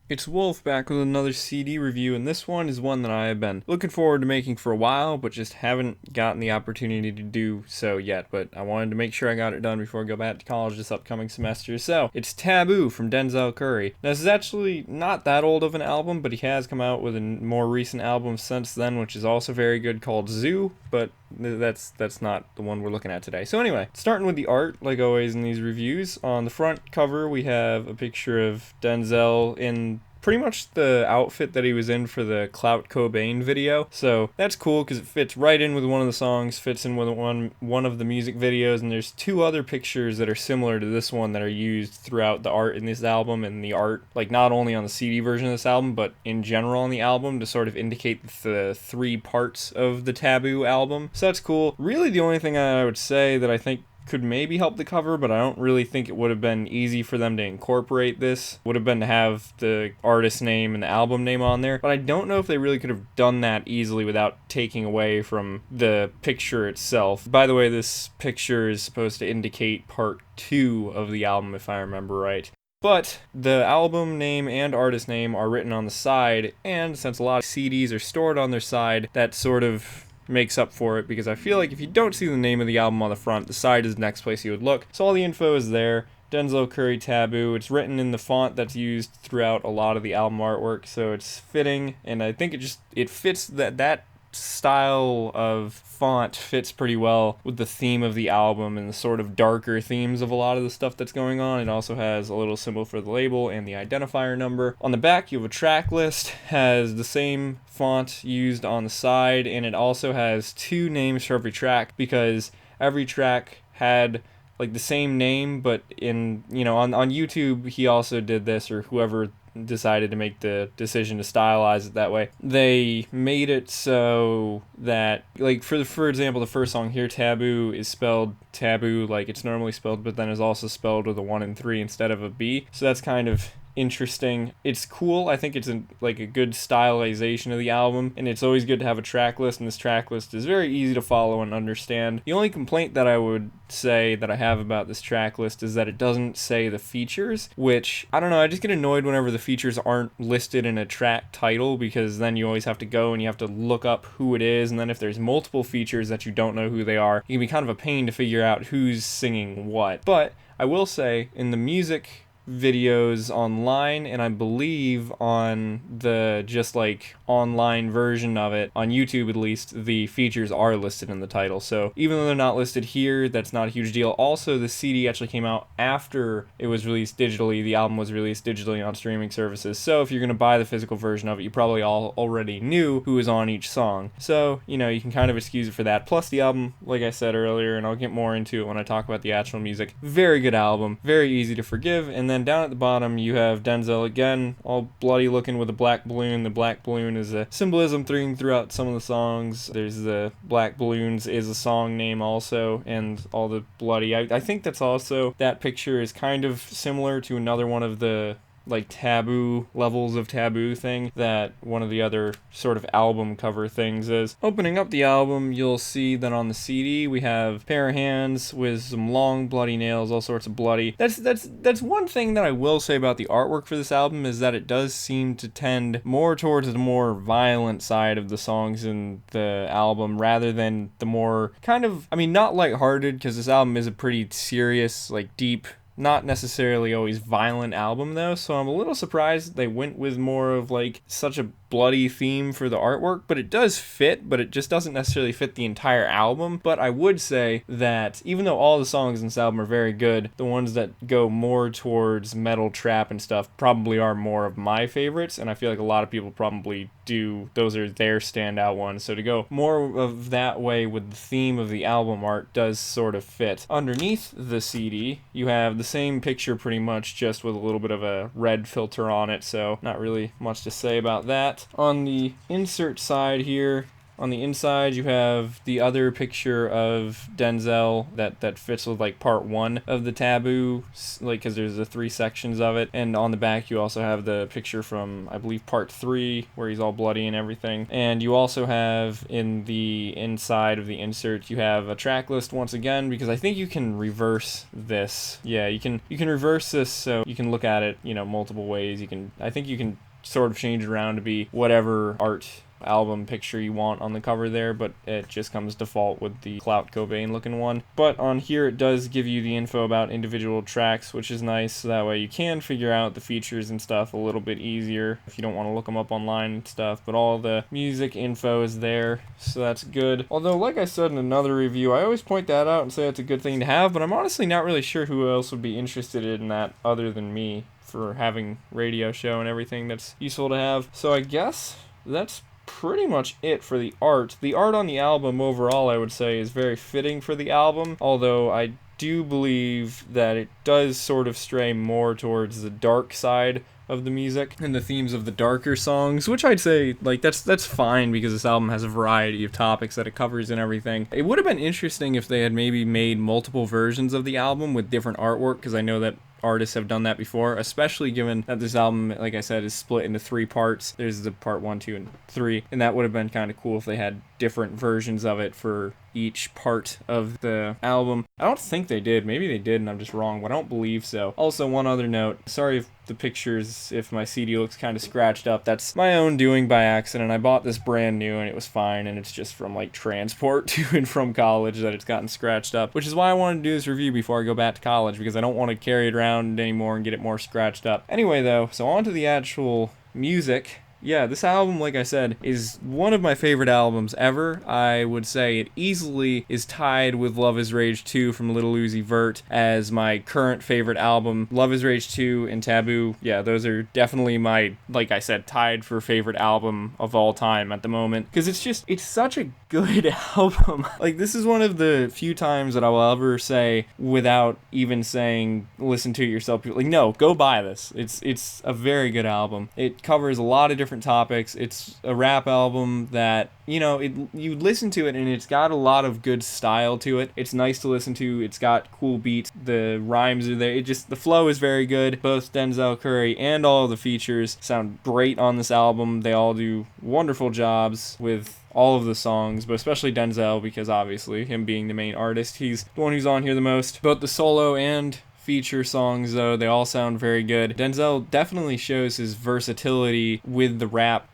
It's Wolf back with another CD review, and this one is one that I have been looking forward to making for a while, but just haven't gotten the opportunity to do so yet. But I wanted to make sure I got it done before I go back to college this upcoming semester. So, it's Taboo from Denzel Curry. Now, this is actually not that old of an album, but he has come out with a more recent album since then, which is also very good, called Zoo, but that's not the one we're looking at today. So anyway, starting with the art, like always in these reviews, on the front cover we have a picture of Denzel in pretty much the outfit that he was in for the Clout Cobain video. So that's cool because it fits right in with one of the songs, fits in with one of the music videos, and there's two other pictures that are similar to this one that are used throughout the art in this album, and the art, like not only on the CD version of this album, but in general on the album to sort of indicate the three parts of the Taboo album. So that's cool. Really the only thing I would say that I think could maybe help the cover, but I don't really think it would have been easy for them to incorporate this. Would have been to have the artist name and the album name on there, but I don't know if they really could have done that easily without taking away from the picture itself. By the way, this picture is supposed to indicate part 2 of the album, if I remember right. But the album name and artist name are written on the side, and since a lot of CDs are stored on their side, that sort of makes up for it, because I feel like if you don't see the name of the album on the front, the side is the next place you would look. So all the info is there. Denzel Curry Taboo. It's written in the font that's used throughout a lot of the album artwork, so it's fitting, and I think it fits that style of font fits pretty well with the theme of the album and the sort of darker themes of a lot of the stuff that's going on. It also has a little symbol for the label and the identifier number. On the back you have a track list, has the same font used on the side, and it also has two names for every track, because every track had like the same name, but on YouTube he also did this, or whoever decided to make the decision to stylize it that way. They made it so that, like, for example, the first song here, Taboo, is spelled taboo like it's normally spelled, but then is also spelled with a 1 and 3 instead of a B. So that's kind of interesting. It's cool. I think it's a good stylization of the album, and it's always good to have a track list, and this track list is very easy to follow and understand. The only complaint that I would say that I have about this track list is that it doesn't say the features, which, I don't know, I just get annoyed whenever the features aren't listed in a track title, because then you always have to go and you have to look up who it is, and then if there's multiple features that you don't know who they are, it can be kind of a pain to figure out who's singing what. But I will say, in the music videos online, and I believe on the just like online version of it on YouTube, at least, the features are listed in the title. So even though they're not listed here, that's not a huge deal. Also, the CD actually came out after it was released digitally. The album was released digitally on streaming services, so if you're going to buy the physical version of it, you probably already knew who was on each song, so you can kind of excuse it for that. Plus the album, like I said earlier, and I'll get more into it when I talk about the actual music, very good album, very easy to forgive. And then down at the bottom you have Denzel again, all bloody looking with a black balloon. The black balloon is a symbolism throughout some of the songs. There's the black balloons is a song name also, and all the bloody. I think that's also, that picture is kind of similar to another one of the like taboo levels of taboo thing that one of the other sort of album cover things is. Opening up the album, you'll see that on the CD we have a pair of hands with some long bloody nails, all sorts of bloody. That's one thing that I will say about the artwork for this album, is that it does seem to tend more towards the more violent side of the songs in the album, rather than the more kind of, not lighthearted, because this album is a pretty serious, like deep, not necessarily always violent album though, so I'm a little surprised they went with more of like such a bloody theme for the artwork, but it does fit, but it just doesn't necessarily fit the entire album. But I would say that even though all the songs in this album are very good, the ones that go more towards metal trap and stuff probably are more of my favorites, and I feel like a lot of people probably do, those are their standout ones. So to go more of that way with the theme of the album art does sort of fit. Underneath the CD you have the same picture pretty much, just with a little bit of a red filter on it, so not really much to say about that. On the insert side here, On the inside, you have the other picture of Denzel that fits with like part 1 of the Taboo, like because there's the 3 sections of it. And on the back, you also have the picture from, I believe, part 3, where he's all bloody and everything. And you also have in the inside of the insert, you have a track list once again, because I think you can reverse this. Yeah, you can reverse this, so you can look at it, multiple ways. I think you can sort of change it around to be whatever art album picture you want on the cover there, but it just comes default with the Clout Cobain looking one. But on here it does give you the info about individual tracks, which is nice, so that way you can figure out the features and stuff a little bit easier if you don't want to look them up online and stuff. But all the music info is there, so that's good. Although, like I said in another review, I always point that out and say it's a good thing to have, but I'm honestly not really sure who else would be interested in that other than me, for having radio show and everything that's useful to have. So I guess that's pretty much it for the art. The art on the album overall, I would say, is very fitting for the album, although I do believe that it does sort of stray more towards the dark side of the music and the themes of the darker songs, which I'd say, like, that's fine, because this album has a variety of topics that it covers and everything. It would have been interesting if they had maybe made multiple versions of the album with different artwork, because I know that artists have done that before, especially given that this album, like I said, is split into 3 parts. There's the part 1, 2, and 3, and that would have been kind of cool if they had different versions of it for each part of the album. I don't think they did. Maybe they did and I'm just wrong, but I don't believe so. Also, one other note, sorry if the pictures, if my CD looks kind of scratched up, that's my own doing by accident. I bought this brand new and it was fine, and it's just from like transport to and from college that it's gotten scratched up, which is why I wanted to do this review before I go back to college, because I don't want to carry it around anymore and get it more scratched up. Anyway though, so on to the actual music. Yeah, this album, like I said, is one of my favorite albums ever. I would say it easily is tied with Love is Rage 2 from Lil Uzi Vert as my current favorite album. Love is Rage 2 and Taboo, yeah, those are definitely my, like I said, tied for favorite album of all time at the moment. Because it's such a good album. Like, this is one of the few times that I will ever say, without even saying, listen to it yourself, like, no, go buy this. It's a very good album. It covers a lot of different topics. It's a rap album that, you listen to it and it's got a lot of good style to it. It's nice to listen to. It's got cool beats. The rhymes are there. The flow is very good. Both Denzel Curry and all the features sound great on this album. They all do wonderful jobs with all of the songs, but especially Denzel, because obviously him being the main artist, he's the one who's on here the most. Both the solo and feature songs, though, they all sound very good. Denzel definitely shows his versatility with the rap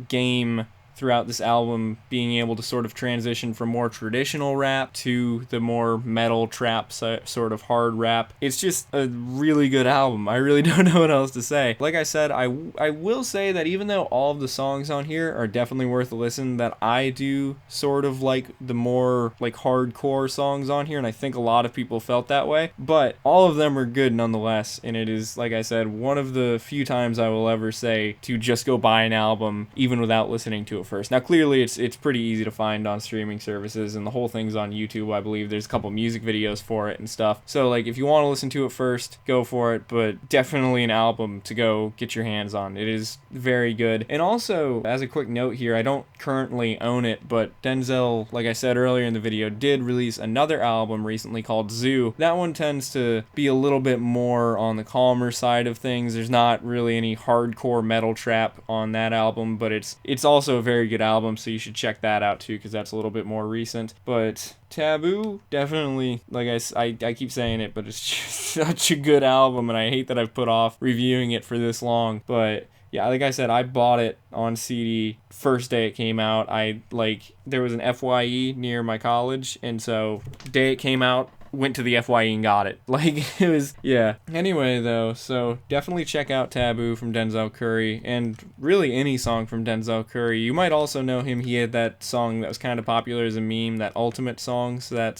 game throughout this album, being able to sort of transition from more traditional rap to the more metal trap sort of hard rap. It's just a really good album. I really don't know what else to say. Like I said, I will say that even though all of the songs on here are definitely worth a listen, that I do sort of like the more hardcore songs on here, and I think a lot of people felt that way, but all of them are good nonetheless, and it is, like I said, one of the few times I will ever say to just go buy an album even without listening to it first. Now, clearly it's pretty easy to find on streaming services, and the whole thing's on YouTube. I believe there's a couple music videos for it and stuff, so if you want to listen to it first, go for it, but definitely an album to go get your hands on. It is very good. And also, as a quick note here, I don't currently own it, but Denzel, like I said earlier in the video, did release another album recently called Zoo. That one tends to be a little bit more on the calmer side of things. There's not really any hardcore metal trap on that album, but it's also a very good album, so you should check that out too, because that's a little bit more recent. But Taboo, definitely, I keep saying it, but it's just such a good album, and I hate that I've put off reviewing it for this long. But yeah, like I said, I bought it on CD first day it came out. There was an FYE near my college, and so day it came out, went to the FYE and got it. It was, yeah. Anyway, though, so definitely check out Taboo from Denzel Curry, and really any song from Denzel Curry. You might also know him. He had that song that was kind of popular as a meme, that Ultimate song, so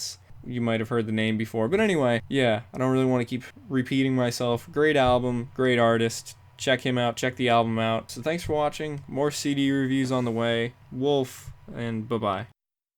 you might have heard the name before. But anyway, yeah, I don't really want to keep repeating myself. Great album, great artist. Check him out, check the album out. So thanks for watching. More CD reviews on the way. Wulf, and bye-bye.